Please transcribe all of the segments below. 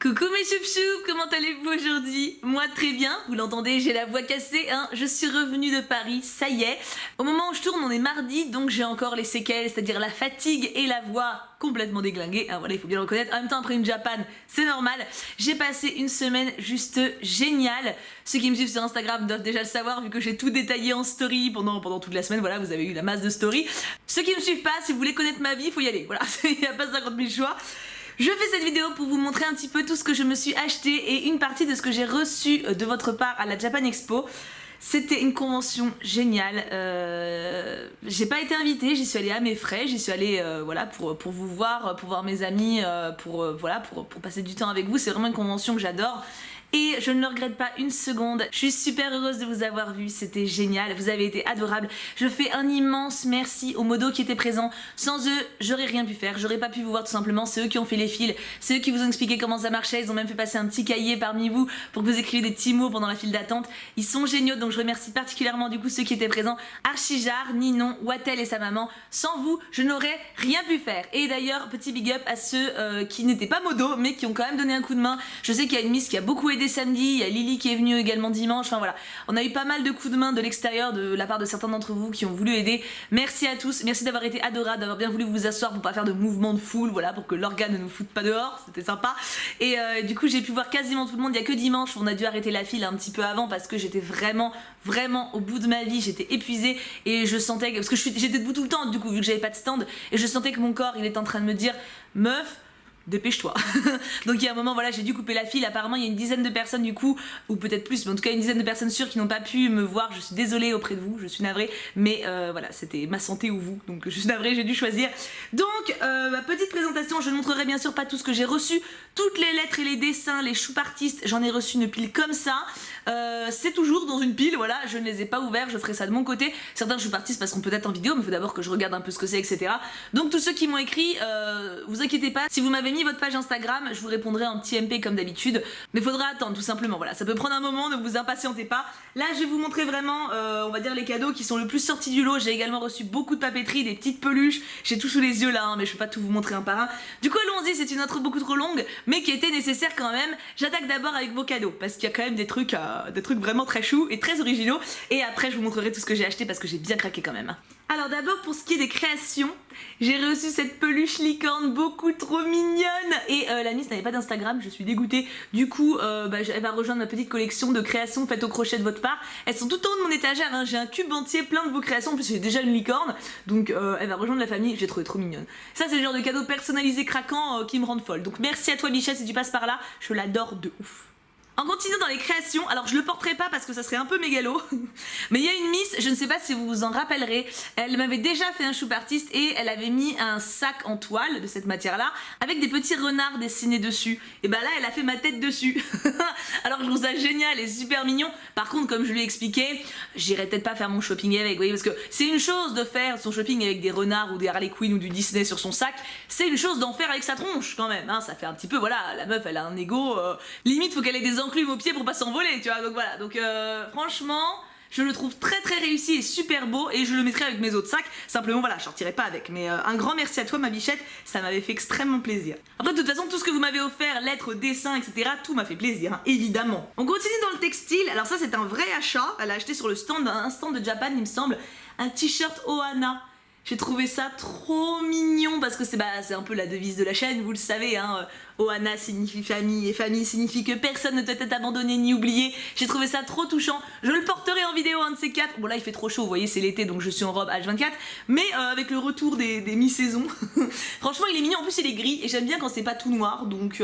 Coucou mes choup-choup, comment allez-vous aujourd'hui? Moi très bien, vous l'entendez, j'ai la voix cassée, hein. Je suis revenue de Paris, ça y est. Au moment où je tourne, on est mardi, donc j'ai encore les séquelles, c'est-à-dire la fatigue et la voix complètement déglinguée, hein, voilà, il faut bien le reconnaître. En même temps, après une Japan, c'est normal. J'ai passé une semaine juste géniale. Ceux qui me suivent sur Instagram doivent déjà le savoir, vu que j'ai tout détaillé en story pendant toute la semaine, voilà, vous avez eu la masse de story. Ceux qui me suivent pas, si vous voulez connaître ma vie, il faut y aller, voilà, il n'y a pas 50 000 choix. Je fais cette vidéo pour vous montrer un petit peu tout ce que je me suis acheté et une partie de ce que j'ai reçu de votre part à la Japan Expo. C'était une convention géniale, j'ai pas été invitée, j'y suis allée à mes frais, j'y suis allée voilà, pour vous voir, pour voir mes amis, voilà, pour passer du temps avec vous. C'est vraiment une convention que j'adore. Et je ne le regrette pas une seconde, je suis super heureuse de vous avoir vu, c'était génial, vous avez été adorables. Je fais un immense merci aux modos qui étaient présents, sans eux j'aurais rien pu faire, j'aurais pas pu vous voir tout simplement, c'est eux qui ont fait les fils, c'est eux qui vous ont expliqué comment ça marchait, ils ont même fait passer un petit cahier parmi vous pour que vous écriviez des petits mots pendant la file d'attente. Ils sont géniaux, donc je remercie particulièrement du coup ceux qui étaient présents, Archijar, Ninon, Wattel et sa maman. Sans vous, je n'aurais rien pu faire. Et d'ailleurs, petit big up à ceux qui n'étaient pas modos mais qui ont quand même donné un coup de main. Je sais qu'il y a une miss qui a beaucoup aidé samedi, il y a Lily qui est venue également dimanche, enfin voilà, on a eu pas mal de coups de main de l'extérieur de la part de certains d'entre vous qui ont voulu aider. Merci à tous, merci d'avoir été adorables, d'avoir bien voulu vous asseoir pour pas faire de mouvement de foule, voilà, pour que l'organe ne nous foute pas dehors, c'était sympa. Et du coup j'ai pu voir quasiment tout le monde, il y a que dimanche où on a dû arrêter la file un petit peu avant parce que j'étais vraiment au bout de ma vie, j'étais épuisée et je sentais que, parce que j'étais debout tout le temps du coup vu que j'avais pas de stand, et je sentais que mon corps il était en train de me dire meuf, dépêche-toi. Donc il y a un moment, voilà, j'ai dû couper la file. Apparemment il y a une dizaine de personnes du coup, ou peut-être plus, mais en tout cas une dizaine de personnes sûres qui n'ont pas pu me voir. Je suis désolée auprès de vous, je suis navrée, mais voilà, c'était ma santé ou vous, donc je suis navrée, j'ai dû choisir. Donc ma petite présentation, je ne montrerai bien sûr pas tout ce que j'ai reçu, toutes les lettres et les dessins, les choup artistes, j'en ai reçu une pile comme ça. C'est toujours dans une pile, voilà, je ne les ai pas ouverts, je ferai ça de mon côté. Certains choup artistes passeront peut-être en vidéo, mais il faut d'abord que je regarde un peu ce que c'est, etc. Donc tous ceux qui m'ont écrit, vous inquiétez pas, si vous m'avez mis votre page Instagram, je vous répondrai en petit MP comme d'habitude, mais faudra attendre tout simplement, voilà, ça peut prendre un moment, ne vous impatientez pas. Là je vais vous montrer vraiment, on va dire les cadeaux qui sont le plus sortis du lot. J'ai également reçu beaucoup de papeterie, des petites peluches, j'ai tout sous les yeux là, hein, mais je peux pas tout vous montrer un par un. Du coup allons-y, c'est une intro beaucoup trop longue, mais qui était nécessaire quand même. J'attaque d'abord avec vos cadeaux, parce qu'il y a quand même des trucs vraiment très choux et très originaux, et après je vous montrerai tout ce que j'ai acheté parce que j'ai bien craqué quand même. Alors d'abord pour ce qui est des créations, j'ai reçu cette peluche licorne beaucoup trop mignonne et la miss n'avait pas d'Instagram, je suis dégoûtée. Du coup elle va rejoindre ma petite collection de créations faites au crochet de votre part. Elles sont tout en haut de mon étagère, hein. J'ai un cube entier plein de vos créations, en plus j'ai déjà une licorne, donc elle va rejoindre la famille, j'ai trouvé trop mignonne. Ça c'est le genre de cadeau personnalisé craquant qui me rendent folle, donc merci à toi Bichette si tu passes par là, je l'adore de ouf. En continuant dans les créations, alors je le porterai pas parce que ça serait un peu mégalo, mais il y a une miss, je ne sais pas si vous vous en rappellerez, elle m'avait déjà fait un choup artiste et elle avait mis un sac en toile de cette matière là avec des petits renards dessinés dessus, et bah là elle a fait ma tête dessus. Alors je trouve ça génial et super mignon. Par contre comme je lui ai expliqué, j'irai peut-être pas faire mon shopping avec, vous voyez, parce que c'est une chose de faire son shopping avec des renards ou des Harley Quinn ou du Disney sur son sac, c'est une chose d'en faire avec sa tronche quand même, hein. Ça fait un petit peu, voilà, la meuf elle a un ego, limite faut qu'elle ait des enclumes aux pieds pour pas s'envoler, tu vois, donc voilà, donc franchement je le trouve très réussi et super beau et je le mettrai avec mes autres sacs, simplement voilà, je sortirai pas avec, mais un grand merci à toi ma bichette, ça m'avait fait extrêmement plaisir. Après de toute façon tout ce que vous m'avez offert, lettres, dessins, etc, tout m'a fait plaisir, hein, évidemment. On continue dans le textile, alors ça c'est un vrai achat, elle a acheté sur le stand, un stand de Japan il me semble, un t-shirt Ohana. J'ai trouvé ça trop mignon parce que c'est un peu la devise de la chaîne, vous le savez, hein. Ohana signifie famille et famille signifie que personne ne doit être abandonné ni oublié. J'ai trouvé ça trop touchant. Je le porterai en vidéo un de ces quatre. Bon là il fait trop chaud, vous voyez c'est l'été donc je suis en robe H24, mais avec le retour des mi-saisons, franchement il est mignon, en plus il est gris et j'aime bien quand c'est pas tout noir, donc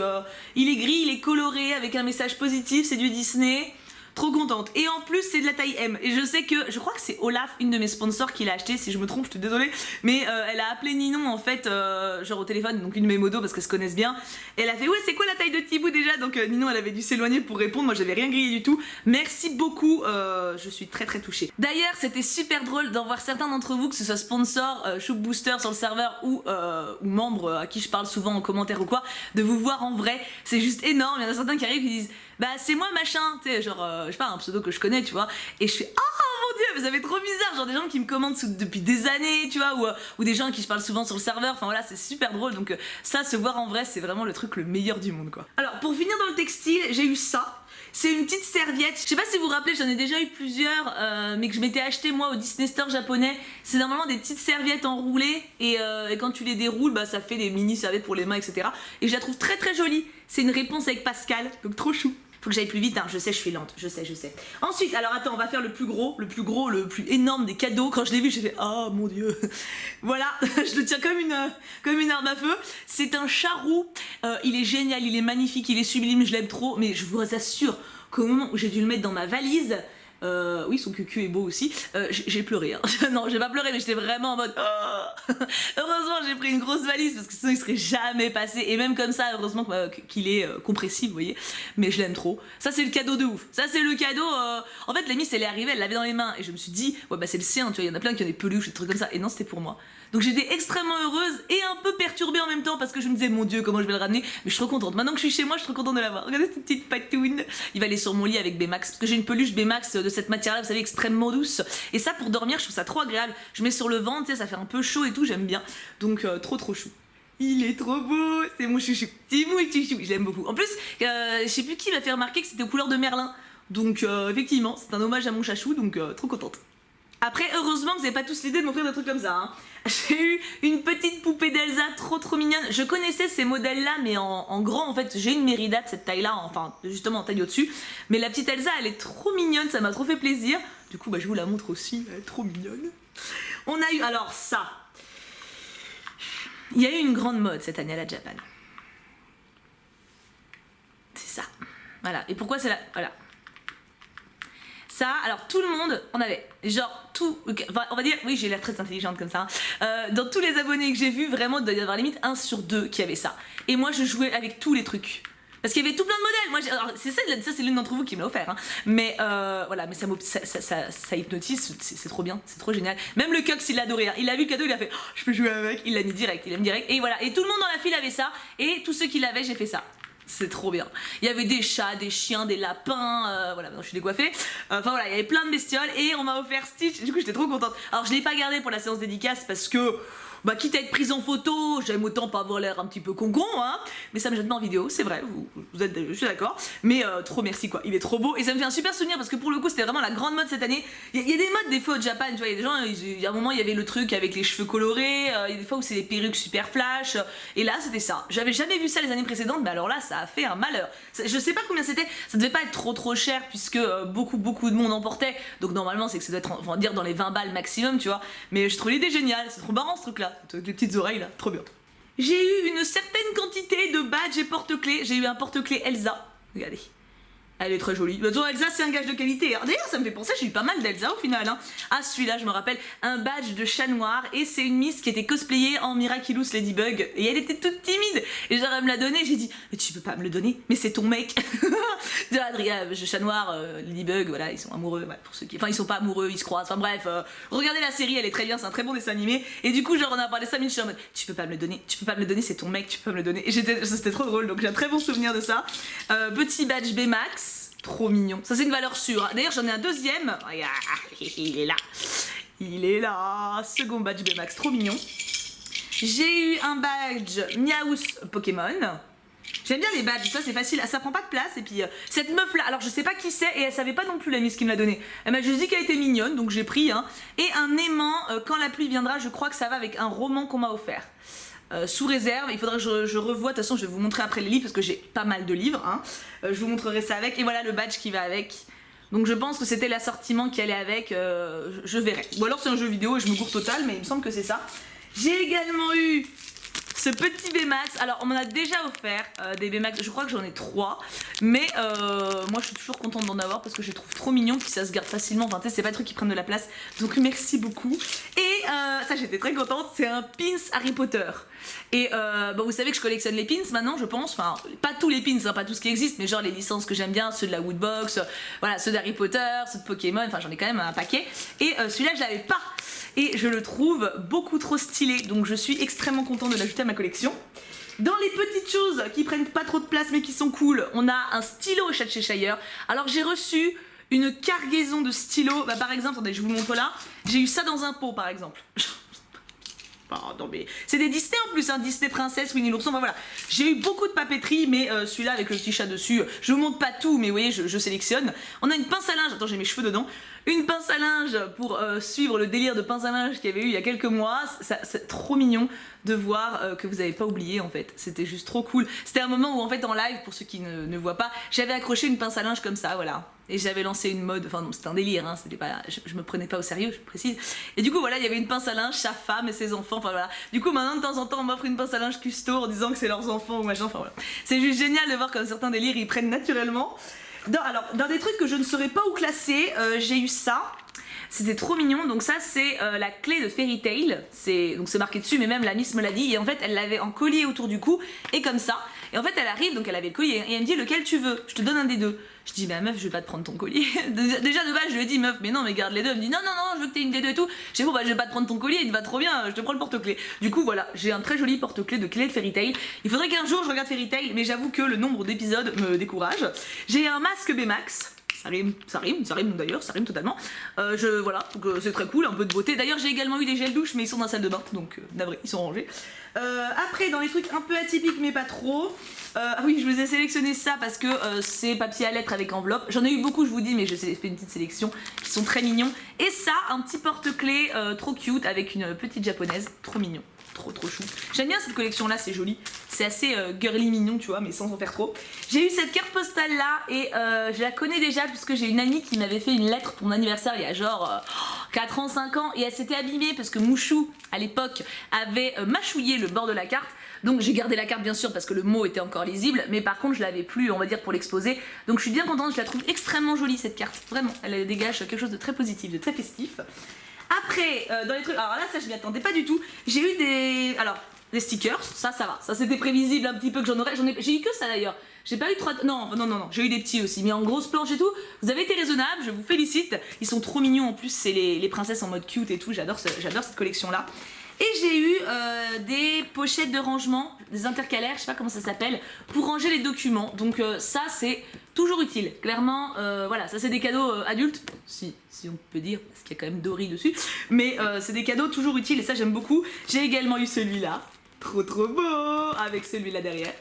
il est gris, il est coloré avec un message positif, c'est du Disney. Trop contente, et en plus c'est de la taille M, et je sais que, je crois que c'est Olaf, une de mes sponsors qui l'a acheté, si je me trompe je suis désolée, mais elle a appelé Ninon en fait, genre au téléphone, donc une de mes modos parce qu'elles se connaissent bien, et elle a fait ouais c'est quoi la taille de Thibaut déjà, donc Ninon elle avait dû s'éloigner pour répondre, moi j'avais rien grillé du tout, merci beaucoup, je suis très touchée. D'ailleurs c'était super drôle d'en voir certains d'entre vous, que ce soit sponsor, choup booster sur le serveur ou membres à qui je parle souvent en commentaire ou quoi, de vous voir en vrai, c'est juste énorme, il y en a certains qui arrivent et qui disent bah c'est moi machin, tu sais, genre je sais pas, un pseudo que je connais, tu vois, et je fais oh mon dieu, mais ça fait trop bizarre, genre des gens qui me commentent depuis des années, tu vois, ou des gens à qui je parle souvent sur le serveur, enfin voilà, c'est super drôle, donc ça, se voir en vrai, c'est vraiment le truc le meilleur du monde, quoi. Alors pour finir dans le textile, j'ai eu ça. C'est une petite serviette. Je sais pas si vous vous rappelez, j'en ai déjà eu plusieurs, mais que je m'étais acheté moi au Disney Store japonais. C'est normalement des petites serviettes enroulées et quand tu les déroules, bah ça fait des mini serviettes pour les mains, etc. Et je la trouve très très jolie. C'est une réponse avec Pascal, donc trop chou. Faut que j'aille plus vite, hein. Je sais, je suis lente, je sais. Ensuite, alors attends, on va faire le plus plus énorme des cadeaux. Quand je l'ai vu, j'ai fait oh mon dieu. Voilà, je le tiens comme une arme à feu. C'est un charroux. Il est génial, il est magnifique, il est sublime, je l'aime trop. Mais je vous assure qu'au moment où j'ai dû le mettre dans ma valise, oui, son cucu est beau aussi. J'ai pleuré. Hein. Non, j'ai pas pleuré, mais j'étais vraiment en mode. Oh. Heureusement, j'ai pris une grosse valise parce que sinon il serait jamais passé. Et même comme ça, heureusement qu'il est compressible, vous voyez. Mais je l'aime trop. Ça, c'est le cadeau de ouf. Ça, c'est le cadeau. En fait, la Miss, elle est arrivée, elle l'avait dans les mains. Et je me suis dit, ouais, bah c'est le sien, tu vois. Il y en a plein qui ont des peluches, des trucs comme ça. Et non, c'était pour moi. Donc j'étais extrêmement heureuse et un peu perturbée en même temps parce que je me disais, mon dieu, comment je vais le ramener. Mais je suis trop contente. Maintenant que je suis chez moi, je suis trop contente de l'avoir. Regardez cette petite patoune. Il va aller sur mon lit avec Baymax. Parce que j'ai une peluche Baymax de cette matière-là, vous savez, extrêmement douce. Et ça, pour dormir, je trouve ça trop agréable. Je mets sur le ventre, tu sais, ça fait un peu chaud et tout, j'aime bien. Donc trop chou. Il est trop beau, c'est mon chouchou. C'est mon chouchou, je l'aime beaucoup. En plus, je sais plus qui m'a fait remarquer que c'était aux couleurs de Merlin. Donc effectivement, c'est un hommage à mon chachou, donc trop contente. Après, heureusement que vous n'avez pas tous l'idée de m'offrir des trucs comme ça. Hein. J'ai eu une petite poupée d'Elsa trop mignonne. Je connaissais ces modèles-là, mais en grand, en fait. J'ai une Mérida de cette taille-là, enfin, justement en taille au-dessus. Mais la petite Elsa, elle est trop mignonne, ça m'a trop fait plaisir. Du coup, bah, je vous la montre aussi, elle est trop mignonne. On a eu, alors ça. Il y a eu une grande mode cette année à la Japan. C'est ça. Voilà. Et pourquoi c'est là? Voilà. Ça, alors tout le monde en avait, genre tout, enfin, on va dire, oui j'ai l'air très intelligente comme ça, hein. Dans tous les abonnés que j'ai vus, vraiment il doit y avoir limite 1 sur 2 qui avait ça. Et moi je jouais avec tous les trucs. Parce qu'il y avait tout plein de modèles, moi c'est ça c'est l'une d'entre vous qui me l'a offert, hein. Mais voilà, mais ça hypnotise, c'est trop bien, c'est trop génial. Même le Cox il l'a adoré, hein. Il a vu le cadeau, il a fait oh, je peux jouer avec, il l'a mis direct, et voilà, et tout le monde dans la file avait ça, et tous ceux qui l'avaient, j'ai fait ça. C'est trop bien. Il y avait des chats, des chiens, des lapins, voilà, maintenant je suis décoiffée. Enfin voilà, il y avait plein de bestioles et on m'a offert Stitch, du coup j'étais trop contente. Alors je l'ai pas gardé pour la séance dédicace parce que, bah quitte à être prise en photo, j'aime autant pas avoir l'air un petit peu con, hein. Mais ça me jette pas en vidéo, c'est vrai, vous êtes, je suis d'accord. Mais trop merci quoi, il est trop beau et ça me fait un super souvenir parce que pour le coup c'était vraiment la grande mode cette année. Il y a des modes des fois au Japan, tu vois, il y a des gens, il y a un moment il y avait le truc avec les cheveux colorés, il y a des fois où c'est des perruques super flash, et là c'était ça. J'avais jamais vu ça les années précédentes, mais alors là ça a fait un malheur. Je sais pas combien c'était, ça devait pas être trop cher puisque beaucoup de monde en portait, donc normalement c'est que ça doit être, on va dire dans les 20 balles maximum, tu vois. Mais je trouve l'idée géniale, c'est trop marrant ce truc là, avec les petites oreilles là, trop bien. J'ai eu une certaine quantité de badges et porte-clés. J'ai eu un porte-clés Elsa. Regardez. Elle est très jolie. De toute façon, Elsa, c'est un gage de qualité. D'ailleurs, ça me fait penser, j'ai eu pas mal d'Elsa au final. Hein. Ah, celui-là, je me rappelle, un badge de chat noir. Et c'est une Miss qui était cosplayée en Miraculous Ladybug. Et elle était toute timide. Et genre, elle me l'a donné. J'ai dit, mais tu peux pas me le donner. Mais c'est ton mec. De Adrien, le chat noir, Ladybug, voilà, ils sont amoureux. Ouais, pour ceux qui... Enfin, ils sont pas amoureux, ils se croisent. Enfin, bref, regardez la série, elle est très bien. C'est un très bon dessin animé. Et du coup, genre, on a parlé 5 minutes. Je suis en mode, tu peux pas me le donner. Tu peux pas me le donner, c'est ton mec. Tu peux pas me le donner. Et c'était trop drôle. Donc, j'ai un très bon souvenir de ça. Petit badge Baymax. Trop mignon. Ça c'est une valeur sûre. D'ailleurs j'en ai un deuxième. Regarde, il est là. Il est là. Second badge Baymax, trop mignon. J'ai eu un badge Miaous Pokémon. J'aime bien les badges, ça c'est facile, ça prend pas de place. Et puis cette meuf là, alors je sais pas qui c'est et elle savait pas non plus la Miss qui me l'a donné. Elle m'a juste dit qu'elle était mignonne, donc j'ai pris hein. Et un aimant, quand la pluie viendra, je crois que ça va avec un roman qu'on m'a offert. Sous réserve, il faudrait que je revoie, de toute façon je vais vous montrer après les livres parce que j'ai pas mal de livres, hein. Je vous montrerai ça avec, et voilà le badge qui va avec. Donc je pense que c'était l'assortiment qui allait avec, je verrai. Ou alors c'est un jeu vidéo et je me gourre total, mais il me semble que c'est ça. J'ai également eu ce petit Baymax, alors on m'en a déjà offert des Baymax, je crois que j'en ai 3. Mais moi je suis toujours contente d'en avoir parce que je les trouve trop mignons, puis ça se garde facilement, enfin tu sais c'est pas des trucs qui prennent de la place. Donc merci beaucoup. Et ça j'étais très contente, c'est un pins Harry Potter. Et bon, vous savez que je collectionne les pins maintenant je pense, enfin pas tous les pins, hein, pas tout ce qui existe, mais genre les licences que j'aime bien, ceux de la Woodbox, voilà, ceux d'Harry Potter, ceux de Pokémon, enfin j'en ai quand même un paquet. Et celui-là je l'avais pas. Et je le trouve beaucoup trop stylé, donc je suis extrêmement contente de l'ajouter à ma collection. Dans les petites choses qui prennent pas trop de place mais qui sont cool, on a un stylo chat de chez Shire. Alors j'ai reçu une cargaison de stylos, bah, par exemple, attendez, je vous le montre là, j'ai eu ça dans un pot par exemple. non mais c'est des Disney en plus, hein, Disney Princesse, Winnie l'ourson, enfin voilà. J'ai eu beaucoup de papeterie, mais celui-là avec le petit chat dessus, je vous montre pas tout, mais vous voyez, je sélectionne. On a une pince à linge, attends, j'ai mes cheveux dedans. Une pince à linge pour suivre le délire de pince à linge qu'il y avait eu il y a quelques mois. C'est trop mignon de voir que vous avez pas oublié en fait. C'était juste trop cool. C'était un moment où en fait en live, pour ceux qui ne voient pas, j'avais accroché une pince à linge comme ça, voilà. Et j'avais lancé une mode, enfin non, c'était un délire, hein, c'était pas, je me prenais pas au sérieux, je précise. Et du coup voilà, il y avait une pince à linge, sa femme et ses enfants, enfin voilà. Du coup maintenant de temps en temps on m'offre une pince à linge custo en disant que c'est leurs enfants ou machin, enfin voilà. C'est juste génial de voir comme certains délires ils prennent naturellement. Dans des trucs que je ne saurais pas où classer, j'ai eu ça. C'était trop mignon, donc ça c'est la clé de Fairy Tail, donc c'est marqué dessus, mais même la Miss me l'a dit, et en fait elle l'avait en collier autour du cou, et comme ça, et en fait elle arrive, donc elle avait le collier, et elle me dit lequel tu veux, je te donne un des deux. Je dis bah meuf je vais pas te prendre ton collier, déjà de base je lui ai dit meuf mais non mais garde les deux, elle me dit non je veux que t'aies une des deux et tout, je dis bon bah je vais pas te prendre ton collier, il te va trop bien, je te prends le porte-clés. Du coup voilà, j'ai un très joli porte-clés de clé de Fairy Tail, il faudrait qu'un jour je regarde Fairy Tail, mais j'avoue que le nombre d'épisodes me décourage. J'ai un masque Baymax. Ça rime d'ailleurs, ça rime totalement. Voilà, donc c'est très cool, un peu de beauté. D'ailleurs, j'ai également eu des gels douche, mais ils sont dans la salle de bain, donc navré, ils sont rangés. Après, dans les trucs un peu atypiques, mais pas trop. Ah oui, je vous ai sélectionné ça parce que c'est papier à lettres avec enveloppe. J'en ai eu beaucoup, je vous dis, mais j'ai fait une petite sélection qui sont très mignons. Et ça, un petit porte-clés trop cute avec une petite japonaise, trop mignon. Trop chou. J'aime bien cette collection là, c'est joli. C'est assez girly mignon, tu vois, mais sans en faire trop. J'ai eu cette carte postale là et je la connais déjà puisque j'ai une amie qui m'avait fait une lettre pour mon anniversaire il y a genre 4 ans, 5 ans et elle s'était abîmée parce que Mouchou à l'époque avait mâchouillé le bord de la carte. Donc j'ai gardé la carte bien sûr parce que le mot était encore lisible, mais par contre je l'avais plus on va dire pour l'exposer. Donc je suis bien contente, je la trouve extrêmement jolie cette carte. Vraiment, elle dégage quelque chose de très positif, de très festif. Après, dans les trucs, alors là ça je m'y attendais pas du tout, j'ai eu des stickers, ça va, ça c'était prévisible un petit peu que j'en aurais, j'ai eu que ça d'ailleurs, j'ai pas eu 3, non, j'ai eu des petits aussi, mais en grosse planche et tout, vous avez été raisonnable, je vous félicite, ils sont trop mignons en plus, c'est les princesses en mode cute et tout, j'adore cette collection là. Et j'ai eu des pochettes de rangement, des intercalaires, je sais pas comment ça s'appelle, pour ranger les documents. Donc ça c'est toujours utile. Clairement, voilà, ça c'est des cadeaux adultes, si on peut dire, parce qu'il y a quand même Dory dessus. Mais c'est des cadeaux toujours utiles et ça j'aime beaucoup. J'ai également eu celui-là, trop beau, avec celui-là derrière.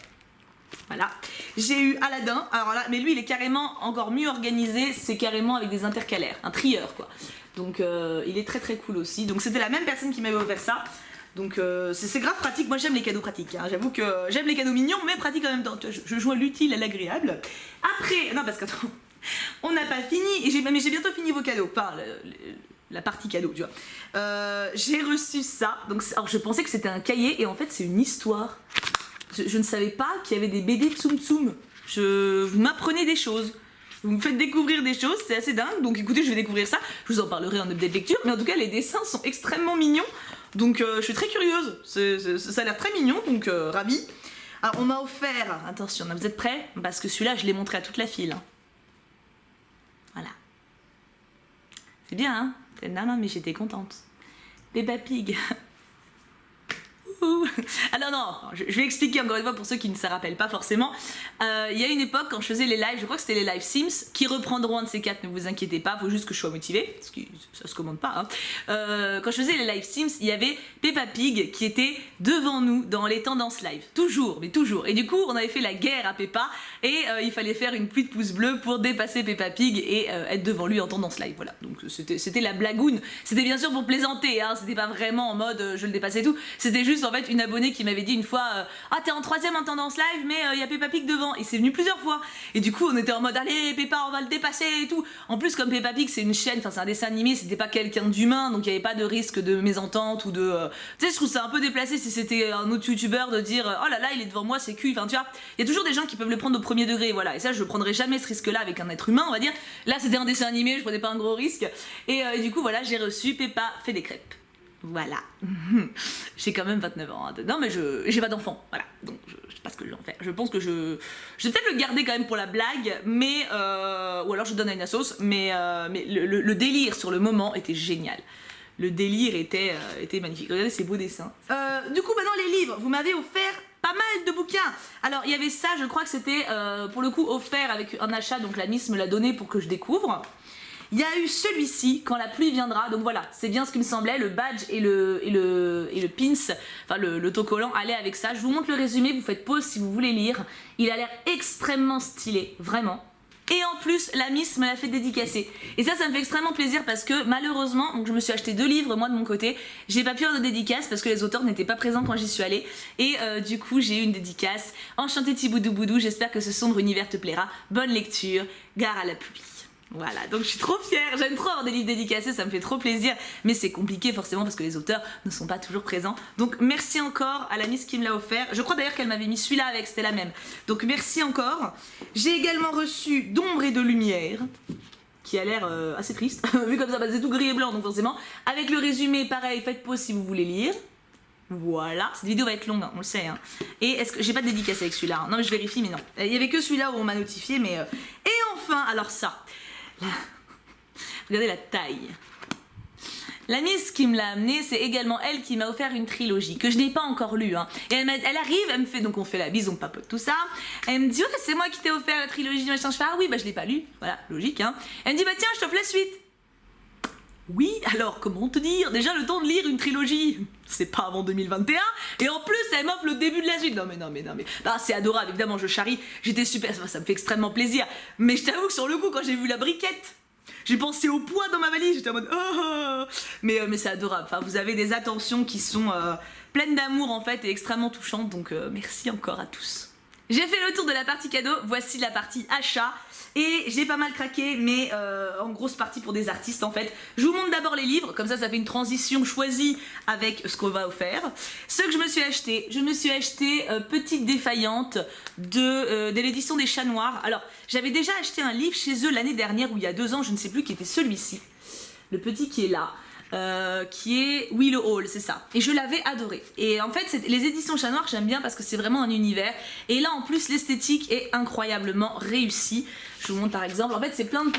Voilà. J'ai eu Aladdin, alors là, mais lui il est carrément encore mieux organisé, c'est carrément avec des intercalaires, un trieur quoi. Donc il est très cool aussi. Donc c'était la même personne qui m'avait offert ça. Donc c'est grave pratique. Moi j'aime les cadeaux pratiques. Hein. J'avoue que j'aime les cadeaux mignons mais pratiques en même temps. Je joins l'utile à l'agréable. Après, non parce qu'attends, on n'a pas fini. Mais j'ai bientôt fini vos cadeaux. Enfin, la partie cadeau, tu vois. J'ai reçu ça. Donc alors je pensais que c'était un cahier et en fait c'est une histoire. Je ne savais pas qu'il y avait des BD Tsum Tsum. Vous m'apprenez des choses. Vous me faites découvrir des choses, c'est assez dingue, donc écoutez, je vais découvrir ça, je vous en parlerai en update lecture, mais en tout cas, les dessins sont extrêmement mignons, donc je suis très curieuse, ça a l'air très mignon, donc ravie. Alors, on m'a offert, attention, vous êtes prêts? Parce que celui-là, je l'ai montré à toute la file. Hein. Voilà. C'est bien, hein? Non, mais j'étais contente. Peppa Pig. Alors non, je vais expliquer encore une fois pour ceux qui ne se rappellent pas forcément. Il y a une époque quand je faisais les lives, je crois que c'était les lives Sims, qui reprendront un de ces quatre, ne vous inquiétez pas, faut juste que je sois motivée, parce que ça se commande pas. Hein. Quand je faisais les lives Sims, il y avait Peppa Pig qui était devant nous dans les tendances live, toujours, mais toujours. Et du coup, on avait fait la guerre à Peppa et il fallait faire une pluie de pouces bleus pour dépasser Peppa Pig et être devant lui en tendance live. Voilà, donc c'était la blagoune. C'était bien sûr pour plaisanter, hein. C'était pas vraiment en mode je le dépassais et tout. C'était juste en fait une abonnée qui m'avait dit une fois ah t'es en 3ème en tendance live mais il y a Peppa Pig devant et c'est venu plusieurs fois et du coup on était en mode allez Peppa on va le dépasser et tout. En plus comme Peppa Pig c'est une chaîne, enfin c'est un dessin animé, c'était pas quelqu'un d'humain donc il y avait pas de risque de mésentente ou de tu sais je trouve ça un peu déplacé si c'était un autre youtubeur de dire oh là là il est devant moi c'est cul, enfin tu vois il y a toujours des gens qui peuvent le prendre au premier degré voilà et ça je prendrais jamais ce risque là avec un être humain on va dire. Là c'était un dessin animé je prenais pas un gros risque et du coup voilà j'ai reçu Peppa fait des crêpes. Voilà, j'ai quand même 29 ans, hein. Non mais j'ai pas d'enfant, voilà, donc je sais pas ce que je vais en faire, je pense que je vais peut-être le garder quand même pour la blague, mais, ou alors je donne à une assos, mais le délire sur le moment était génial, le délire était magnifique, regardez ces beaux dessins. Du coup maintenant les livres, vous m'avez offert pas mal de bouquins, alors il y avait ça, je crois que c'était pour le coup offert avec un achat, donc la Miss me l'a donné pour que je découvre. Il y a eu celui-ci, Quand la pluie viendra, donc voilà, c'est bien ce qui me semblait, le badge et le pins, enfin l'autocollant allait avec ça. Je vous montre le résumé, vous faites pause si vous voulez lire. Il a l'air extrêmement stylé, vraiment. Et en plus, la Miss me l'a fait dédicacer. Et ça me fait extrêmement plaisir parce que malheureusement, donc je me suis acheté 2 livres moi de mon côté. J'ai pas pu avoir de dédicace parce que les auteurs n'étaient pas présents quand j'y suis allée. Et du coup, j'ai eu une dédicace. Enchanté Thiboudou Boudou, j'espère que ce sombre univers te plaira. Bonne lecture, gare à la pluie. Voilà, donc je suis trop fière, j'aime trop avoir des livres dédicacés, ça me fait trop plaisir, mais c'est compliqué forcément parce que les auteurs ne sont pas toujours présents. Donc merci encore à la Miss qui me l'a offert. Je crois d'ailleurs qu'elle m'avait mis celui-là avec, c'était la même. Donc merci encore. J'ai également reçu D'ombre et de lumière, qui a l'air assez triste, vu comme ça, bah, c'est tout gris et blanc, donc forcément. Avec le résumé, pareil, faites pause si vous voulez lire. Voilà, cette vidéo va être longue, hein, on le sait. Hein. Et est-ce que j'ai pas de dédicace avec celui-là hein. Non mais je vérifie, mais non. Il y avait que celui-là où on m'a notifié, mais... Et enfin, alors ça... Regardez la taille. La Miss qui me l'a amené, c'est également elle qui m'a offert une trilogie que je n'ai pas encore lue. Hein. Et elle arrive, elle me fait, donc on fait la bise, on papote tout ça. Elle me dit, ouais, c'est moi qui t'ai offert la trilogie, machin. Je fais, ah oui, bah je l'ai pas lue. Voilà, logique. Hein. Elle me dit, bah tiens, je t'offre la suite. Oui, alors comment te dire? Déjà le temps de lire une trilogie, c'est pas avant 2021. Et en plus, elle m'offre le début de la suite. Non mais. Bah, c'est adorable, évidemment, je charrie. J'étais super, ça me fait extrêmement plaisir. Mais je t'avoue que sur le coup, quand j'ai vu la briquette, j'ai pensé au poids dans ma valise. J'étais en mode oh. Mais c'est adorable. Enfin, vous avez des attentions qui sont pleines d'amour en fait et extrêmement touchantes. Donc merci encore à tous. J'ai fait le tour de la partie cadeau. Voici la partie achat. Et j'ai pas mal craqué, mais en grosse partie pour des artistes en fait. Je vous montre d'abord les livres, comme ça fait une transition choisie avec ce qu'on va offrir. Ce que je me suis acheté Petite défaillante de l'édition des Chats Noirs. Alors, j'avais déjà acheté un livre chez eux l'année dernière, ou il y a 2 ans, je ne sais plus, qui était celui-ci. Le petit qui est là. Qui est Willow Hall, c'est ça. Et je l'avais adoré. Et en fait, les éditions Chat Noir, j'aime bien parce que c'est vraiment un univers. Et là, en plus, l'esthétique est incroyablement réussie. Je vous montre par exemple. En fait, c'est plein de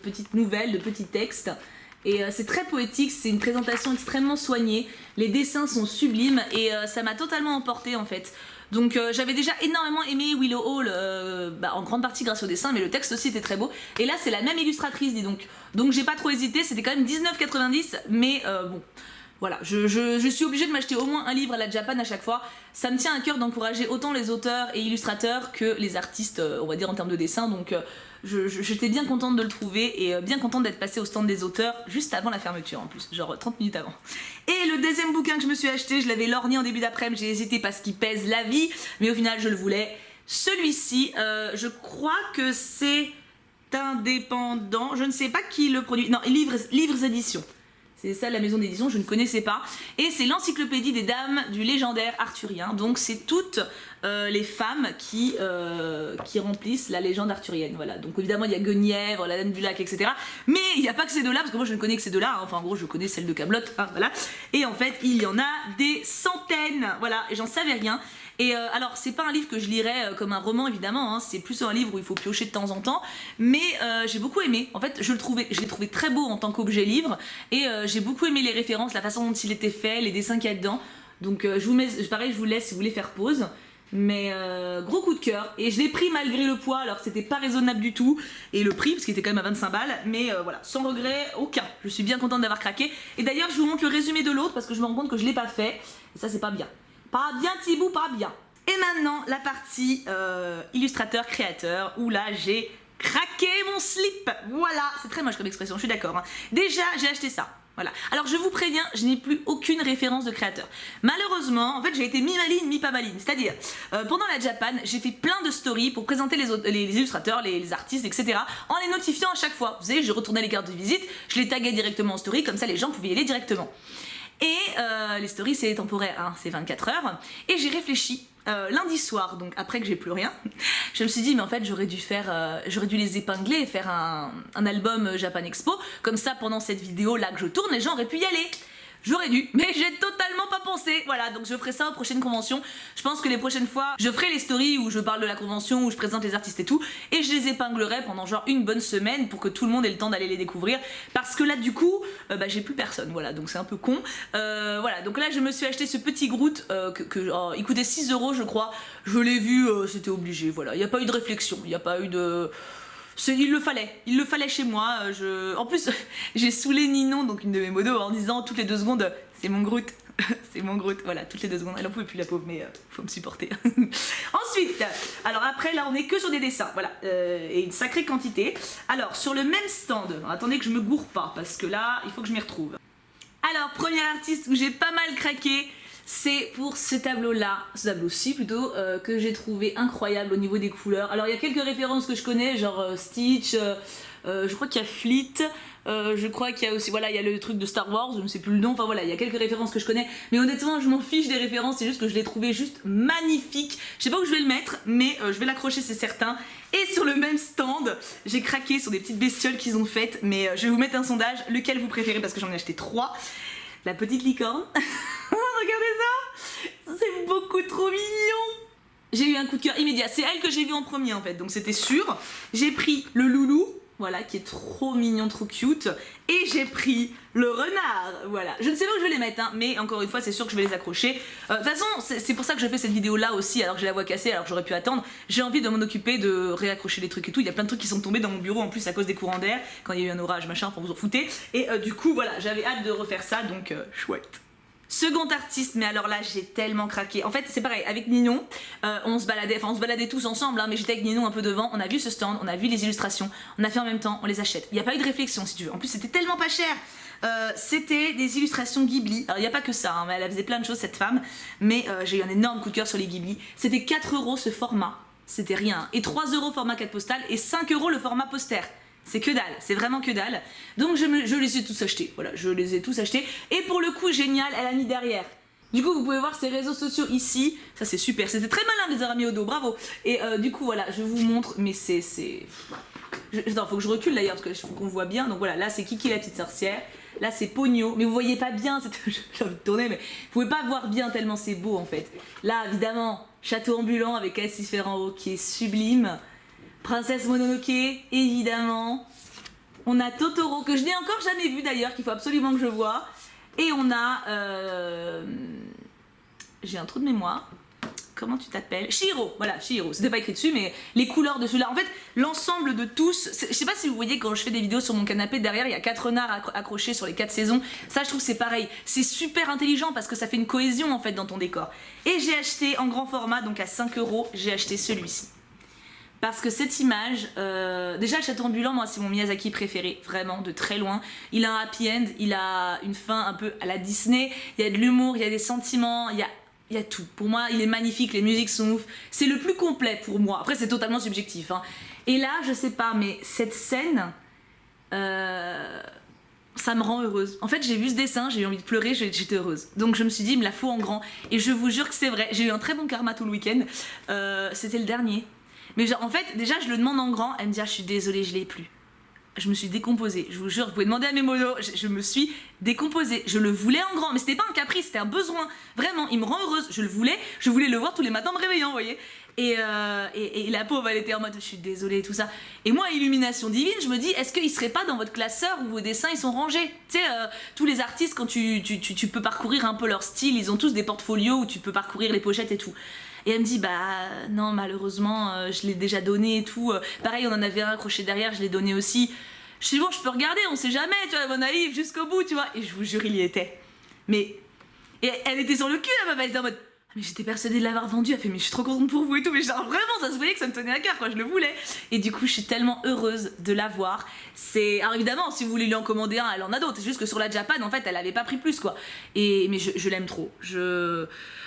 petites nouvelles, de petits textes. Et c'est très poétique, c'est une présentation extrêmement soignée. Les dessins sont sublimes et ça m'a totalement emporté en fait. Donc j'avais déjà énormément aimé Willow Hall, en grande partie grâce au dessin, mais le texte aussi était très beau. Et là c'est la même illustratrice, dis donc. Donc j'ai pas trop hésité, c'était quand même 19,90, mais bon... Voilà, je suis obligée de m'acheter au moins un livre à la Japan à chaque fois. Ça me tient à cœur d'encourager autant les auteurs et illustrateurs que les artistes, on va dire en termes de dessin. Donc j'étais bien contente de le trouver et bien contente d'être passée au stand des auteurs juste avant la fermeture en plus, genre 30 minutes avant. Et le deuxième bouquin que je me suis acheté, je l'avais lorgné en début d'après-midi, j'ai hésité parce qu'il pèse la vie, mais au final je le voulais. Celui-ci, je crois que c'est indépendant, je ne sais pas qui le produit, non, Livres Éditions. C'est ça la maison d'édition, je ne connaissais pas. Et c'est l'encyclopédie des dames du légendaire arthurien. Donc c'est toutes les femmes qui remplissent la légende arthurienne. Voilà. Donc évidemment il y a Guenièvre, la Dame du Lac, etc. Mais il n'y a pas que ces deux-là, parce que moi je ne connais que ces deux-là. Enfin en gros je connais celle de Kaamelott. Hein, voilà. Et en fait il y en a des centaines. Voilà. Et j'en savais rien. Et alors c'est pas un livre que je lirais comme un roman évidemment, hein, c'est plus un livre où il faut piocher de temps en temps, mais j'ai beaucoup aimé, en fait je l'ai trouvé très beau en tant qu'objet livre, et j'ai beaucoup aimé les références, la façon dont il était fait, les dessins qu'il y a dedans, donc je vous laisse si vous voulez faire pause, mais gros coup de cœur, et je l'ai pris malgré le poids alors que c'était pas raisonnable du tout, et le prix parce qu'il était quand même à 25 balles, mais voilà, sans regret aucun, je suis bien contente d'avoir craqué, et d'ailleurs je vous montre le résumé de l'autre parce que je me rends compte que je l'ai pas fait, et ça c'est pas bien. Pas bien Thibou, pas bien. Et maintenant la partie illustrateur-créateur où là j'ai craqué mon slip. Voilà, c'est très moche comme expression, je suis d'accord. Hein. Déjà j'ai acheté ça. Voilà. Alors je vous préviens, je n'ai plus aucune référence de créateur. Malheureusement, en fait j'ai été mi-maline, mi-pas maline. C'est-à-dire, pendant la Japan, j'ai fait plein de stories pour présenter les illustrateurs, les artistes, etc. en les notifiant à chaque fois. Vous savez, je retournais les cartes de visite, je les taguais directement en story, comme ça les gens pouvaient y aller directement. Et les stories c'est temporaire, hein, c'est 24 heures. Et j'ai réfléchi lundi soir, donc après que j'ai plus rien, je me suis dit mais en fait j'aurais dû les épingler et faire un album Japan Expo. Comme ça pendant cette vidéo là que je tourne, les gens auraient pu y aller. J'aurais dû, mais j'ai totalement pas pensé. Voilà, donc je ferai ça aux prochaines conventions. Je pense que les prochaines fois, je ferai les stories où je parle de la convention, où je présente les artistes et tout, et je les épinglerai pendant genre une bonne semaine pour que tout le monde ait le temps d'aller les découvrir. Parce que là, du coup, j'ai plus personne, voilà, donc c'est un peu con. Voilà, donc là, je me suis acheté ce petit Groot, il coûtait 6 € je crois. Je l'ai vu, c'était obligé, voilà. Il n'y a pas eu de réflexion, il n'y a pas eu de... il le fallait chez moi. En plus, j'ai saoulé Ninon, donc une de mes modos, en disant toutes les 2 secondes, c'est mon Groot. C'est mon Groot, voilà, toutes les 2 secondes. Elle en pouvait plus la pauvre, mais faut me supporter. Ensuite, alors après là on est que sur des dessins, voilà, et une sacrée quantité. Alors sur le même stand, attendez que je me gourre pas, parce que là il faut que je m'y retrouve. Alors premier artiste où j'ai pas mal craqué, c'est pour ce tableau-ci plutôt, que j'ai trouvé incroyable au niveau des couleurs. Alors il y a quelques références que je connais, genre Stitch, je crois qu'il y a Fleet, je crois qu'il y a aussi, voilà, il y a le truc de Star Wars, je ne sais plus le nom, enfin voilà, il y a quelques références que je connais, mais honnêtement je m'en fiche des références, c'est juste que je l'ai trouvé juste magnifique. Je sais pas où je vais le mettre, mais je vais l'accrocher, c'est certain. Et sur le même stand, j'ai craqué sur des petites bestioles qu'ils ont faites, mais je vais vous mettre un sondage, lequel vous préférez, parce que j'en ai acheté 3. La petite licorne, regardez ça, c'est beaucoup trop mignon. J'ai eu un coup de cœur immédiat, c'est elle que j'ai vue en premier en fait, donc c'était sûr. J'ai pris le loulou, voilà, qui est trop mignon, trop cute, et j'ai pris le renard, voilà. Je ne sais pas où je vais les mettre, hein, mais encore une fois, c'est sûr que je vais les accrocher. De toute façon, c'est pour ça que je fais cette vidéo-là aussi, alors que j'ai la voix cassée, alors que j'aurais pu attendre. J'ai envie de m'en occuper, de réaccrocher les trucs et tout. Il y a plein de trucs qui sont tombés dans mon bureau, en plus à cause des courants d'air, quand il y a eu un orage, machin, enfin vous en foutez. Et du coup, voilà, j'avais hâte de refaire ça, donc chouette. Second artiste, mais alors là j'ai tellement craqué. En fait c'est pareil, avec Ninon, on se baladait tous ensemble, hein, mais j'étais avec Ninon un peu devant, on a vu ce stand, on a vu les illustrations, on a fait en même temps, on les achète. Il n'y a pas eu de réflexion si tu veux, en plus c'était tellement pas cher. C'était des illustrations Ghibli, alors il n'y a pas que ça, hein, mais elle faisait plein de choses cette femme, mais j'ai eu un énorme coup de cœur sur les Ghibli. C'était 4 € ce format, c'était rien, et 3 € format 4 postales, et 5 € le format poster. C'est que dalle, c'est vraiment que dalle. Donc je les ai tous achetés, voilà, je les ai tous achetés. Et pour le coup, génial, elle a mis derrière. Du coup, vous pouvez voir ses réseaux sociaux ici. Ça, c'est super, c'était très malin de les avoir mis au dos, bravo. Et du coup, voilà, je vous montre, mais c'est... Attends, faut que je recule d'ailleurs, parce qu'il faut qu'on voit bien. Donc voilà, là, c'est Kiki la petite sorcière. Là, c'est Pogno, mais vous voyez pas bien, j'ai envie de tourner, mais vous pouvez pas voir bien tellement c'est beau, en fait. Là, évidemment, château ambulant avec Alice Ferrand qui est sublime. Princesse Mononoke, évidemment. On a Totoro, que je n'ai encore jamais vu d'ailleurs, qu'il faut absolument que je voie. Et on a... J'ai un trou de mémoire. Comment tu t'appelles? Chihiro, voilà, Chihiro. C'était pas écrit dessus, mais les couleurs de celui-là. En fait, l'ensemble de tous... Je sais pas si vous voyez, quand je fais des vidéos sur mon canapé, derrière, il y a 4 renards accrochés sur les 4 saisons. Ça, je trouve c'est pareil. C'est super intelligent parce que ça fait une cohésion, en fait, dans ton décor. Et j'ai acheté en grand format, donc à 5 €, j'ai acheté celui-ci. Parce que cette image, déjà le château ambulant, moi c'est mon Miyazaki préféré, vraiment, de très loin. Il a un happy end, il a une fin un peu à la Disney, il y a de l'humour, il y a des sentiments, il y a tout. Pour moi, il est magnifique, les musiques sont ouf. C'est le plus complet pour moi. Après, c'est totalement subjectif, hein. Et là, je sais pas, mais cette scène, ça me rend heureuse. En fait, j'ai vu ce dessin, j'ai eu envie de pleurer, j'étais heureuse. Donc je me suis dit, il me la faut en grand. Et je vous jure que c'est vrai, j'ai eu un très bon karma tout le week-end. C'était le dernier. Mais genre, en fait, déjà, je le demande en grand, elle me dit, ah, je suis désolée, je l'ai plus. Je me suis décomposée, je vous jure, vous pouvez demander à mes modos, je me suis décomposée. Je le voulais en grand, mais c'était pas un caprice, c'était un besoin. Vraiment, il me rend heureuse, je voulais le voir tous les matins en me réveillant, vous voyez. Et la pauvre, elle était en mode, je suis désolée, tout ça. Et moi, illumination divine, je me dis, est-ce qu'il serait pas dans votre classeur où vos dessins, ils sont rangés? Tu sais, tous les artistes, quand tu peux parcourir un peu leur style, ils ont tous des portfolios où tu peux parcourir les pochettes et tout. Et elle me dit, bah non, malheureusement, je l'ai déjà donné et tout. Pareil, on en avait un accroché derrière, je l'ai donné aussi. Je dis, bon, je peux regarder, on sait jamais, tu vois, mon naïf, jusqu'au bout, tu vois. Et je vous jure, il y était. Mais. Et elle était sur le cul, la meuf, elle était en mode. Mais j'étais persuadée de l'avoir vendu, elle fait, mais je suis trop contente pour vous et tout. Mais genre, vraiment, ça se voyait que ça me tenait à cœur, quoi, je le voulais. Et du coup, je suis tellement heureuse de l'avoir. Alors évidemment, si vous voulez lui en commander un, elle en a d'autres. C'est juste que sur la Japan, en fait, elle avait pas pris plus, quoi. Mais je l'aime trop.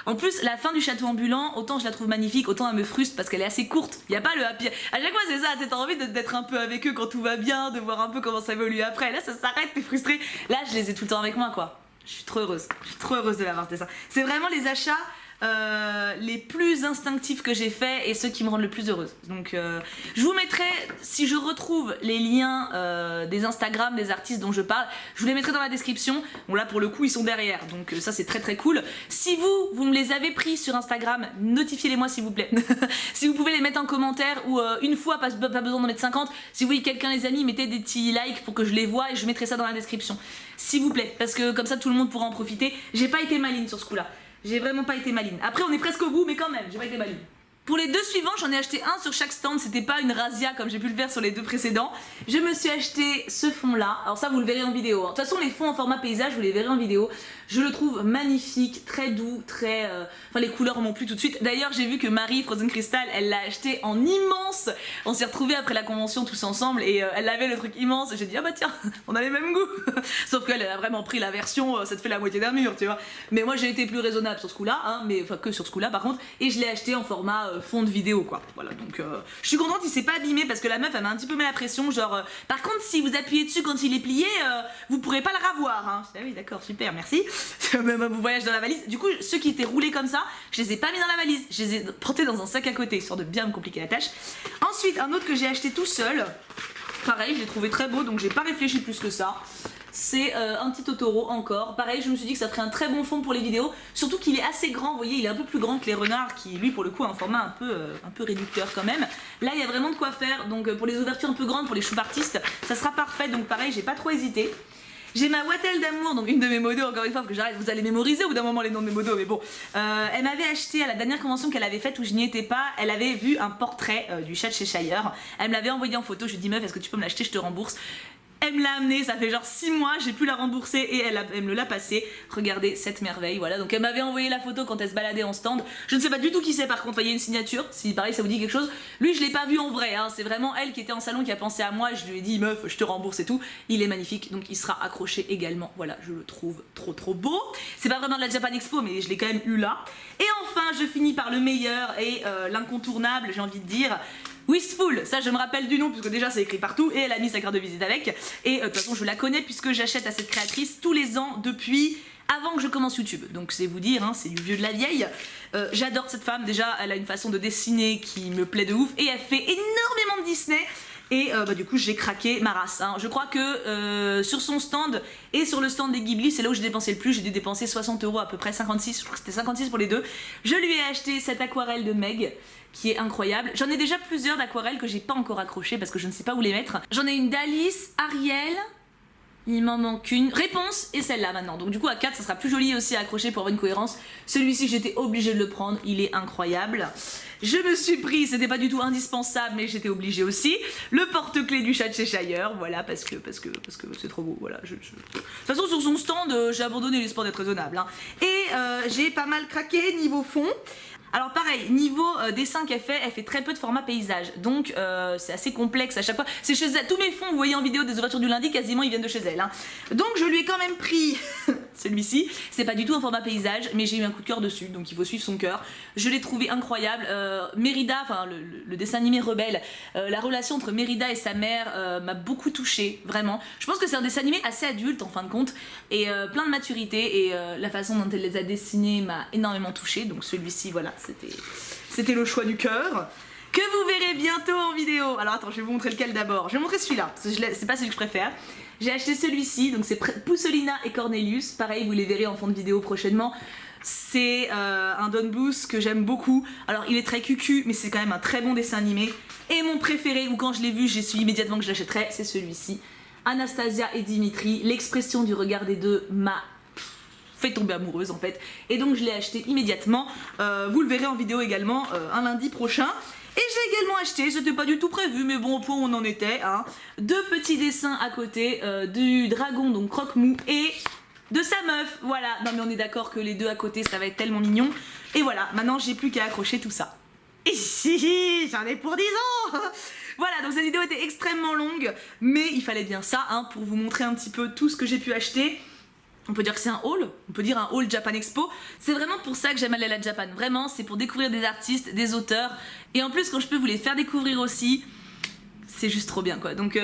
En plus, la fin du château ambulant, autant je la trouve magnifique, autant elle me frustre parce qu'elle est assez courte. Il y a pas le happy. À chaque fois, c'est ça, t'as envie d'être un peu avec eux quand tout va bien, de voir un peu comment ça évolue après. Là, ça s'arrête, t'es frustrée. Là, je les ai tout le temps avec moi, quoi. Je suis trop heureuse. Je suis trop heureuse de l'avoir fait ça. C'est vraiment les achats les plus instinctifs que j'ai fait et ceux qui me rendent le plus heureuse. Donc je vous mettrai, si je retrouve les liens des Instagram des artistes dont je parle, je vous les mettrai dans la description. Bon là pour le coup ils sont derrière, donc ça c'est très très cool. Si vous me les avez pris sur Instagram, notifiez-les moi s'il vous plaît. Si vous pouvez les mettre en commentaire ou une fois, pas besoin d'en mettre 50. Si vous voyez quelqu'un les amis, mettez des petits likes pour que je les vois et je mettrai ça dans la description. S'il vous plaît, parce que comme ça tout le monde pourra en profiter. J'ai pas été maline sur ce coup là. J'ai vraiment pas été maline. Après, on est presque au bout, mais quand même, j'ai pas été maline. Pour les 2 suivants, j'en ai acheté un sur chaque stand, c'était pas une razzia comme j'ai pu le faire sur les 2 précédents. Je me suis acheté ce fond là, alors ça vous le verrez en vidéo. De toute façon les fonds en format paysage vous les verrez en vidéo. Je le trouve magnifique, très doux, très... Enfin les couleurs m'ont plu tout de suite. D'ailleurs j'ai vu que Marie Frozen Crystal, elle l'a acheté en immense. On s'est retrouvés après la convention tous ensemble et elle avait le truc immense et j'ai dit ah bah tiens, on a les mêmes goûts. Sauf qu'elle a vraiment pris la version, ça te fait la moitié d'un mur tu vois. Mais moi j'ai été plus raisonnable sur ce coup là, hein, mais enfin que sur ce coup là par contre. Et je l'ai acheté en format fond de vidéo quoi. Voilà donc je suis contente, il s'est pas abîmé parce que la meuf elle m'a un petit peu mis la pression genre par contre si vous appuyez dessus quand il est plié vous pourrez pas le ravoir hein. Ah oui d'accord super merci. Même mon voyage dans la valise. Du coup ceux qui étaient roulés comme ça je les ai pas mis dans la valise, je les ai portés dans un sac à côté histoire de bien me compliquer la tâche. Ensuite un autre que j'ai acheté tout seul, pareil je l'ai trouvé très beau donc j'ai pas réfléchi plus que ça. C'est un petit Totoro encore. Pareil, je me suis dit que ça ferait un très bon fond pour les vidéos. Surtout qu'il est assez grand, vous voyez, il est un peu plus grand que les renards qui, lui, pour le coup, a un format un peu réducteur quand même. Là, il y a vraiment de quoi faire. Donc, pour les ouvertures un peu grandes, pour les choup artistes, ça sera parfait. Donc, pareil, j'ai pas trop hésité. J'ai ma Wattel d'amour, donc une de mes modos, encore une fois, parce que j'arrête, vous allez mémoriser au bout d'un moment les noms de mes modos, mais bon. Elle m'avait acheté à la dernière convention qu'elle avait faite où je n'y étais pas, elle avait vu un portrait du chat de chez Shire. Elle me l'avait envoyé en photo, je lui ai dit meuf, est-ce que tu peux me l'acheter, je te rembourse. Elle me l'a amené, ça fait genre 6 mois, j'ai pu la rembourser et elle me l'a passé. Regardez cette merveille, voilà. Donc elle m'avait envoyé la photo quand elle se baladait en stand. Je ne sais pas du tout qui c'est par contre, il y a une signature, si pareil ça vous dit quelque chose. Lui je l'ai pas vu en vrai, hein. C'est vraiment elle qui était en salon qui a pensé à moi. Je lui ai dit meuf, je te rembourse et tout. Il est magnifique, donc il sera accroché également. Voilà, je le trouve trop beau. C'est pas vraiment de la Japan Expo, mais je l'ai quand même eu là. Et enfin, je finis par le meilleur et l'incontournable, j'ai envie de dire. Wistful, ça je me rappelle du nom puisque déjà c'est écrit partout et elle a mis sa carte de visite avec et de toute façon je la connais puisque j'achète à cette créatrice tous les ans depuis avant que je commence YouTube, donc c'est vous dire, hein, c'est du vieux de la vieille. J'adore cette femme, déjà elle a une façon de dessiner qui me plaît de ouf et elle fait énormément de Disney. Et du coup j'ai craqué ma race hein. Je crois que sur son stand et sur le stand des Ghibli c'est là où j'ai dépensé le plus. J'ai dû dépenser 60 € à peu près, 56, je crois que c'était 56 pour les deux. Je lui ai acheté cette aquarelle de Meg qui est incroyable. J'en ai déjà plusieurs d'aquarelles que j'ai pas encore accrochées parce que je ne sais pas où les mettre. J'en ai une d'Alice, Ariel, il m'en manque une, Réponse et celle-là maintenant. Donc du coup à 4 ça sera plus joli aussi à accrocher pour avoir une cohérence. Celui-ci j'étais obligée de le prendre, il est incroyable. Je me suis pris, c'était pas du tout indispensable mais j'étais obligée aussi, le porte-clés du chat de chez Shire, voilà parce que c'est trop beau, voilà. De toute façon sur son stand j'ai abandonné l'espoir d'être raisonnable hein. Et j'ai pas mal craqué niveau fond. Alors pareil, niveau dessin qu'elle fait très peu de format paysage, donc c'est assez complexe à chaque fois. C'est chez elle, tous mes fonds, vous voyez en vidéo des ouvertures du lundi, quasiment ils viennent de chez elle. Hein. Donc je lui ai quand même pris celui-ci, c'est pas du tout un format paysage, mais j'ai eu un coup de cœur dessus, donc il faut suivre son cœur. Je l'ai trouvé incroyable. Mérida, enfin le dessin animé Rebelle, la relation entre Mérida et sa mère m'a beaucoup touchée, vraiment. Je pense que c'est un dessin animé assez adulte en fin de compte, et plein de maturité, et la façon dont elle les a dessinés m'a énormément touchée, donc celui-ci, voilà. C'était le choix du cœur que vous verrez bientôt en vidéo. Alors attends, je vais vous montrer lequel d'abord. Je vais montrer celui-là, parce que c'est pas celui que je préfère. J'ai acheté celui-ci, donc c'est Poussolina et Cornelius. Pareil, vous les verrez en fond de vidéo prochainement. C'est un Don Bluth que j'aime beaucoup. Alors il est très cucu, mais c'est quand même un très bon dessin animé. Et mon préféré, ou quand je l'ai vu, j'ai su immédiatement que je l'achèterais, c'est celui-ci. Anastasia et Dimitri, l'expression du regard des deux m'a fait tomber amoureuse en fait, et donc je l'ai acheté immédiatement. Vous le verrez en vidéo également un lundi prochain. Et j'ai également acheté, c'était pas du tout prévu mais bon au point où on en était hein, 2 petits dessins à côté du dragon, donc Croque-Mou, et de sa meuf, voilà. Non mais on est d'accord que les deux à côté ça va être tellement mignon. Et voilà, maintenant j'ai plus qu'à accrocher tout ça. Et si, j'en ai pour 10 ans. Voilà, donc cette vidéo était extrêmement longue, mais il fallait bien ça hein, pour vous montrer un petit peu tout ce que j'ai pu acheter. On peut dire que c'est un haul, on peut dire un haul Japan Expo. C'est vraiment pour ça que j'aime aller à la Japan, vraiment, c'est pour découvrir des artistes, des auteurs. Et en plus, quand je peux vous les faire découvrir aussi, c'est juste trop bien quoi. Donc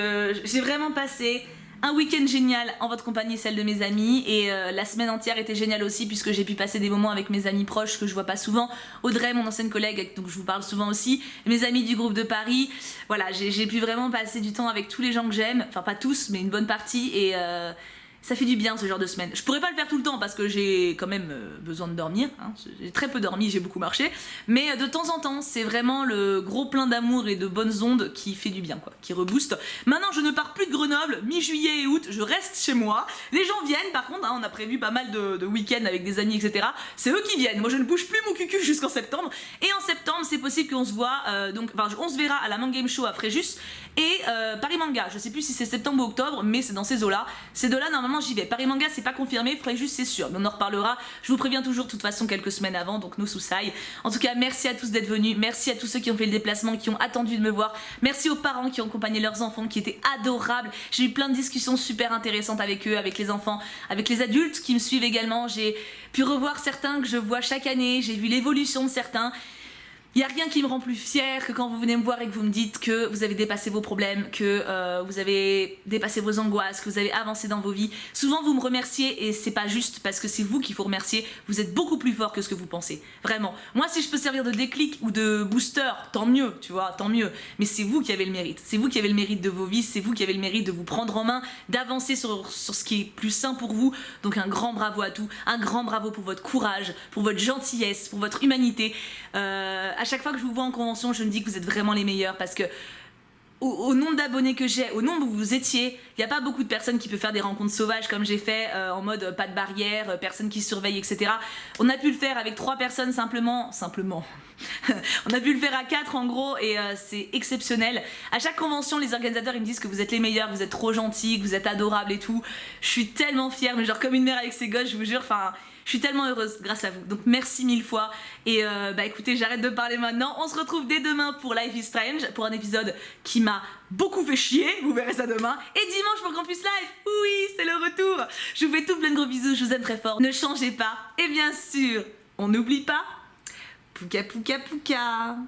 j'ai vraiment passé un week-end génial en votre compagnie, celle de mes amis. Et la semaine entière était géniale aussi, puisque j'ai pu passer des moments avec mes amis proches que je vois pas souvent. Audrey, mon ancienne collègue, donc je vous parle souvent aussi. Mes amis du groupe de Paris. Voilà, j'ai pu vraiment passer du temps avec tous les gens que j'aime. Enfin pas tous, mais une bonne partie. Ça fait du bien ce genre de semaine. Je pourrais pas le faire tout le temps parce que j'ai quand même besoin de dormir. Hein. J'ai très peu dormi, j'ai beaucoup marché. Mais de temps en temps, c'est vraiment le gros plein d'amour et de bonnes ondes qui fait du bien, quoi, qui rebooste. Maintenant, je ne pars plus de Grenoble, mi-juillet et août, je reste chez moi. Les gens viennent, par contre, hein, on a prévu pas mal de week-ends avec des amis, etc. C'est eux qui viennent. Moi, je ne bouge plus mon cucu jusqu'en septembre. Et en septembre, c'est possible qu'on se voit, on se verra à la Manga Game Show à Fréjus et Paris Manga. Je sais plus si c'est septembre ou octobre, mais c'est dans ces eaux-là. Ces deux-là, normalement, j'y vais. Paris Manga, c'est pas confirmé, Fréjus, c'est sûr. Mais on en reparlera. Je vous préviens toujours, de toute façon, quelques semaines avant, donc no soussailles. En tout cas, merci à tous d'être venus. Merci à tous ceux qui ont fait le déplacement, qui ont attendu de me voir. Merci aux parents qui ont accompagné leurs enfants, qui étaient adorables. J'ai eu plein de discussions super intéressantes avec eux, avec les enfants, avec les adultes qui me suivent également. J'ai pu revoir certains que je vois chaque année. J'ai vu l'évolution de certains. Il n'y a rien qui me rend plus fière que quand vous venez me voir et que vous me dites que vous avez dépassé vos problèmes, que vous avez dépassé vos angoisses, que vous avez avancé dans vos vies. Souvent vous me remerciez et c'est pas juste parce que c'est vous qu'il faut remercier. Vous êtes beaucoup plus fort que ce que vous pensez. Vraiment. Moi, si je peux servir de déclic ou de booster, tant mieux, tu vois, tant mieux. Mais c'est vous qui avez le mérite. C'est vous qui avez le mérite de vos vies, c'est vous qui avez le mérite de vous prendre en main, d'avancer sur ce qui est plus sain pour vous. Donc un grand bravo à tout. Un grand bravo pour votre courage, pour votre gentillesse, pour votre humanité. À chaque fois que je vous vois en convention, je me dis que vous êtes vraiment les meilleurs parce que au nombre d'abonnés que j'ai, au nombre où vous étiez, il n'y a pas beaucoup de personnes qui peuvent faire des rencontres sauvages comme j'ai fait, en mode pas de barrière, personne qui surveille, etc. On a pu le faire avec 3 personnes simplement. On a pu le faire à 4 en gros et c'est exceptionnel. À chaque convention, les organisateurs ils me disent que vous êtes les meilleurs, que vous êtes trop gentils, que vous êtes adorables et tout. Je suis tellement fière, mais genre comme une mère avec ses gosses, je vous jure, enfin... Je suis tellement heureuse grâce à vous, donc merci 1000 fois. Et écoutez, j'arrête de parler maintenant. On se retrouve dès demain pour Life is Strange, pour un épisode qui m'a beaucoup fait chier. Vous verrez ça demain. Et dimanche pour Campus Live. Oui, c'est le retour. Je vous fais tout plein de gros bisous, je vous aime très fort. Ne changez pas. Et bien sûr, on n'oublie pas, Pouka Pouka Pouka.